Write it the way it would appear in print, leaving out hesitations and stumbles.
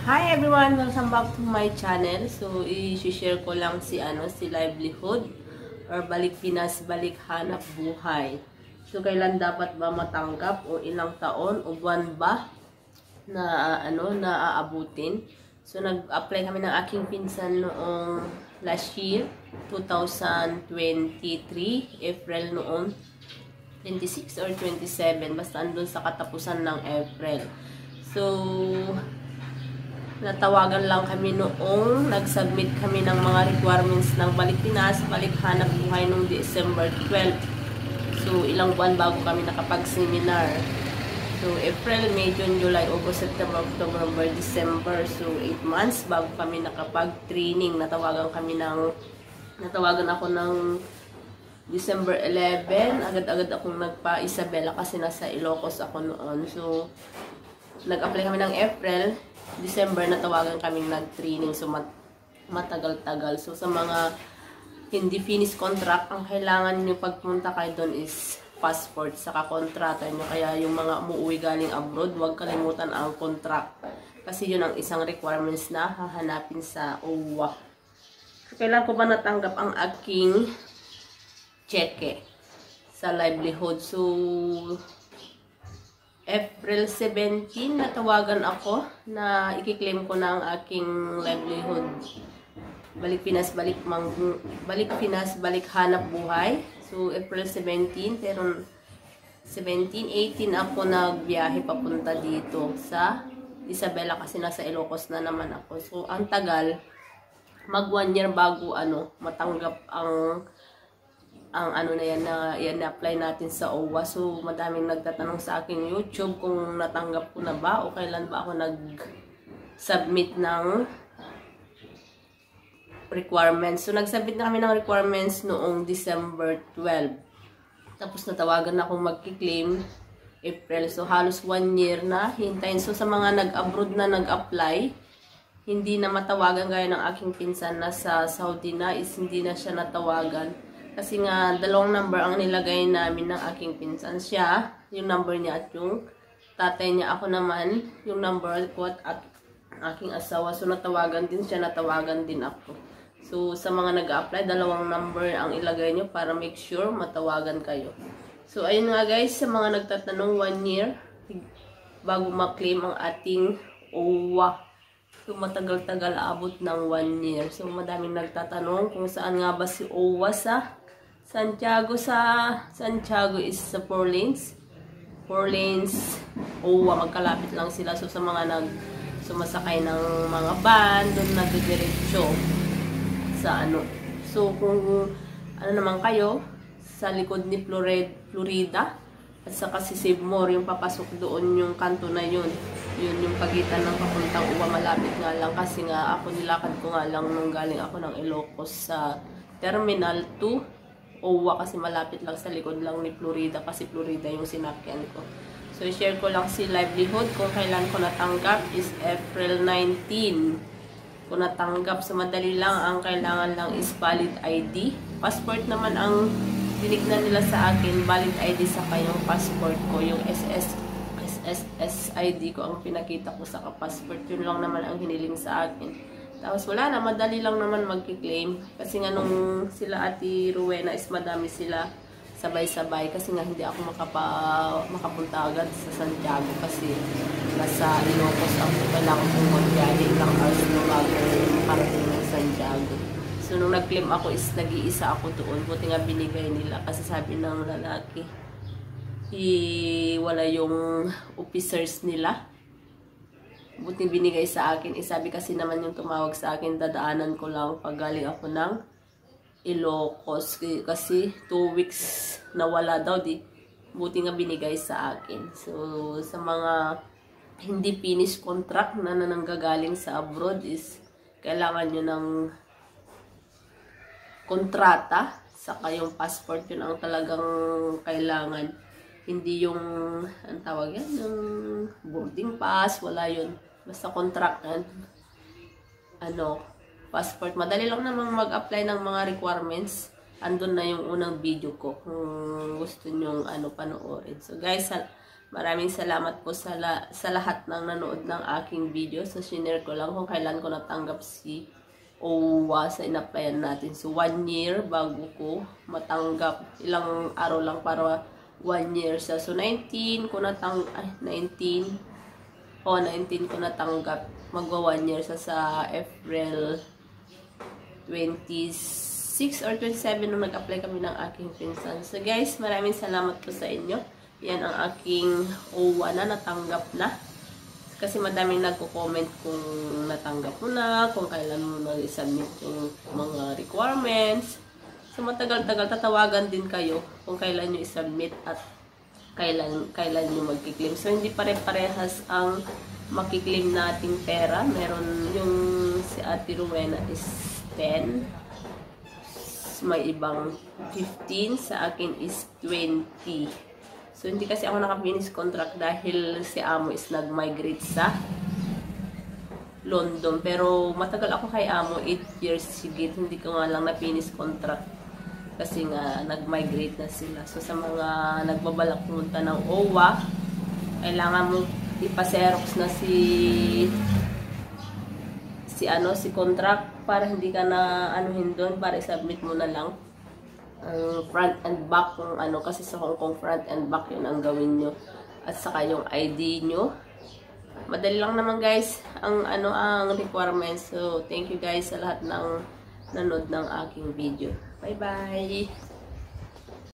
Hi everyone! Welcome back to my channel. So, i-share ko lang si livelihood or balik Pinas, balik hanap buhay. So, kailan dapat ba matanggap o ilang taon o buwan ba na na aabutin? So, nag-apply kami ng aking pinsan noong last year, 2023, April noon, 26 or 27, basta andun sa katapusan ng April. So, natawagan lang kami noong nag-submit kami ng mga requirements ng Balik Pinas, Balik Hanap Buhay noong December 12. So, ilang buwan bago kami nakapag-seminar. So, April, May, June, July, August, September, October, November, December. So, 8 months bago kami nakapag-training. Natawagan ako ng December 11. Agad-agad akong nagpa-Isabela kasi nasa Ilocos ako noon. So, nag-apply kami ng April. December, natawagan kaming nag-training. So, matagal-tagal. So, sa mga hindi finished contract, ang kailangan nyo pagpunta kayo doon is passport, saka kontrata nyo. Kaya yung mga umuwi galing abroad, huwag kalimutan ang contract. Kasi yun ang isang requirements na hahanapin sa OWA. So, kailan ko ba natanggap ang aking cheque sa livelihood? So, April 17, natawagan ako na i-claim ko na ang aking livelihood. Balik Pinas, balik hanap buhay. So, April 17, pero 17, 18 ako nagbiyahe papunta dito sa Isabela kasi nasa Ilocos na naman ako. So, ang tagal, mag 1 year bago matanggap ang na-apply natin sa OWA. So, madaming nagtatanong sa aking YouTube kung natanggap ko na ba o kailan ba ako nag-submit ng requirements. So, nag-submit na kami ng requirements noong December 12. Tapos, natawagan na akong mag-claim April. So, halos 1 year na hintayin. So, sa mga nag-abroad na nag-apply, hindi na matawagan gaya ng aking pinsan na sa Saudi na is hindi na siya natawagan. Kasi nga, dalawang number ang nilagay namin ng aking pinsan. Siya, yung number niya at yung tatay niya. Ako naman, yung number ko at aking asawa. So, natawagan din siya, natawagan din ako. So, sa mga nag-a-apply, dalawang number ang ilagay nyo para make sure matawagan kayo. So, ayun nga guys, sa mga nagtatanong 1 year bago ma-claim ang ating OWA. So, matagal-tagal abot ng 1 year. So, madaming nagtatanong kung saan nga ba si OWA sa Santiago. Santiago is sa 4 lanes. 4 lanes, OWA, magkalapit lang sila. So, sa mga sumasakay ng mga van, doon nagdidiretso sa So, kung naman kayo, sa likod ni Florida, at saka si Sibmore, yung papasok doon, yung kanto na yun. Yun yung pagitan ng papuntang OWA, malapit nga lang. Kasi nga, ako nilakad ko nga lang nung galing ako ng Ilocos sa Terminal 2. OWA kasi malapit lang sa likod lang ni Florida. Kasi Florida yung sinakyan ko. So, share ko lang si livelihood. Kung kailan ko natanggap is April 19. Kung natanggap, so madali lang. Ang kailangan lang is valid ID. Passport naman ang tinignan nila sa akin. Valid ID sa kayong passport ko. Yung SSS ID ko ang pinakita ko sa passport. Yun lang naman ang hiniling sa akin. Tapos wala na, madali lang naman mag-claim. Kasi nga nung sila Ate Rowena is madami sila sabay-sabay. Kasi nga hindi ako makapunta agad sa Santiago. Kasi nasa Ilocos ako. Kailangan kong magbiyahe ilang hours na bago makarating ng Santiago. So nung nag-claim ako is nag-iisa ako doon. Buti nga binigay nila. Kasi sabi ng lalaki, wala yung officers nila. Buti binigay sa akin. Sabi kasi naman yung tumawag sa akin, dadaanan ko lang pag galing ako ng Ilocos. Kasi 2 weeks na wala daw. Buti nga binigay sa akin. So, sa mga hindi finished contract na nanggagaling sa abroad is kailangan nyo ng kontrata. Saka yung passport, yun ang talagang kailangan. Hindi yung, ang tawag yan, yung boarding pass, wala yun. Basta contract yan. Passport. Madali lang namang mag-apply ng mga requirements. Andun na yung unang video ko kung gusto nyong panoorin. So guys, Maraming salamat po sa lahat ng nanood ng aking video. So, shinare ko lang kung kailan ko natanggap si OWA sa in-applyan natin. So, 1 year bago ko matanggap. Ilang araw lang para 1 year sa. So, 19 ko 19 ko natanggap. Magwa 1 year sa April 26 or 27 nung nag-apply kami ng aking pinsan. So, guys, maraming salamat po sa inyo. Yan ang aking OWA na natanggap na. Kasi madaming nagko-comment kung natanggap mo na, kung kailan mo na-submit yung mga requirements. So matagal-tagal tatawagan din kayo kung kailan nyo i-submit at kailan nyo magki-claim. So hindi pare-parehas ang makiklaim nating pera. Meron yung si Ate Rowena is 10. May ibang 15. Sa akin is 20. So, hindi kasi ako naka-finish contract dahil si Amo is nag-migrate sa London. Pero matagal ako kay Amo, 8 years sigit. Hindi ko nga lang na-finish contract kasi nga nag-migrate na sila. So, sa mga nagbabalak pumunta ng OWA, kailangan mo ipa-xerox na si contract para hindi ka na anuhin doon, para i-submit mo na lang front and back kung kasi sa Hong Kong front and back yun ang gawin nyo at saka yung ID nyo. Madali lang naman guys ang requirements. So thank you guys sa lahat ng nanood ng aking video. Bye bye.